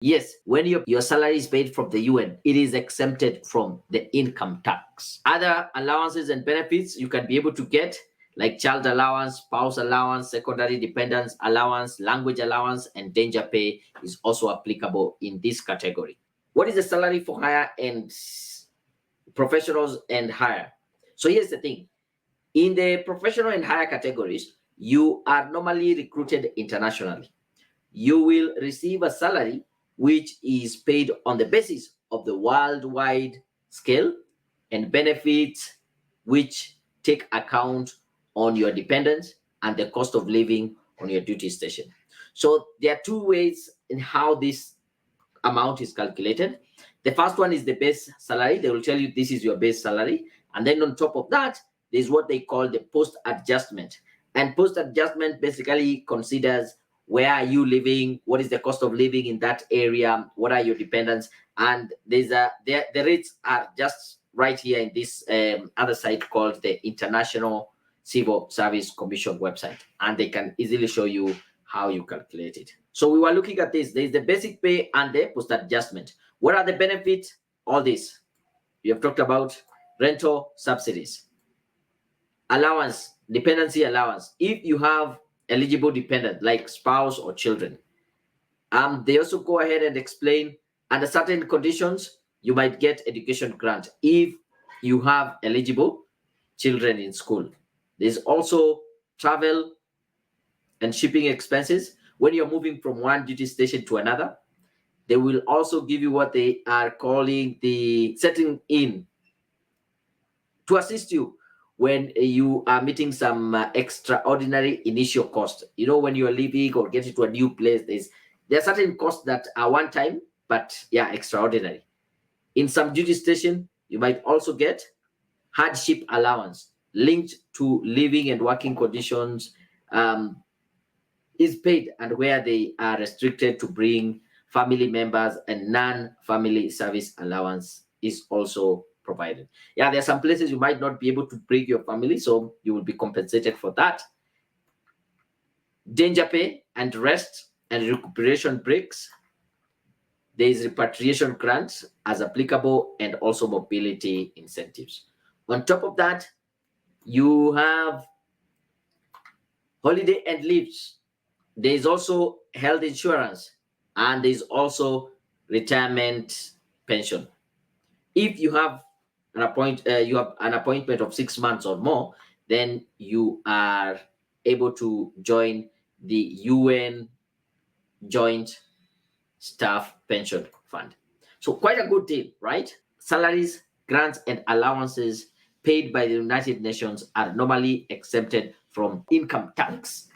Yes, when your salary is paid from the UN, it is exempted from the income tax. Other allowances and benefits you can be able to get, like child allowance, spouse allowance, secondary dependence allowance, language allowance, and danger pay is also applicable in this category. What is the salary for hire and professionals and hire? So here's the thing. In the professional and higher categories, you are normally recruited internationally. You will receive a salary which is paid on the basis of the worldwide scale, and benefits which take account on your dependents and the cost of living on your duty station. So there are two ways in how this amount is calculated. The first one is the base salary. They will tell you this is your base salary. And then on top of that, there's what they call the post adjustment. And post adjustment basically considers where are you living, what is the cost of living in that area, what are your dependents, and the rates are just right here in this other site called the International Civil Service Commission website, and they can easily show you how you calculate it. So we were looking at this. There's the basic pay and the post adjustment. What are the benefits? All this. We have talked about rental subsidies, allowance, dependency allowance. If you have eligible dependent like spouse or children, they also go ahead and explain under certain conditions you might get education grant if you have eligible children in school. There's also travel and shipping expenses when you're moving from one duty station to another. They will also give you what they are calling the setting in to assist you when you are meeting some extraordinary initial cost. You know, when you're leaving or getting to a new place, there are certain costs that are one time, but yeah, extraordinary. In some duty station, you might also get hardship allowance linked to living and working conditions, is paid, and where they are restricted to bring family members, and non-family service allowance is also provided. Yeah, there are some places you might not be able to bring your family, so you will be compensated for that. Danger pay and rest and recuperation breaks. There is repatriation grants as applicable, and also mobility incentives. On top of that, you have holiday and leaves. There is also health insurance, and there is also retirement pension. If you have you have an appointment of 6 months or more, then you are able to join the UN Joint Staff Pension Fund. So quite a good deal, right? Salaries, grants, and allowances paid by the United Nations are normally exempted from income tax.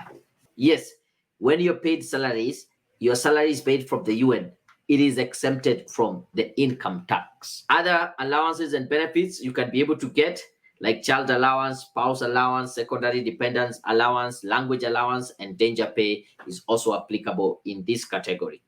Yes, when you're paid salaries, your salary is paid from the UN. It is exempted from the income tax. Other allowances and benefits you can be able to get, like child allowance, spouse allowance, secondary dependence allowance, language allowance, and danger pay is also applicable in this category.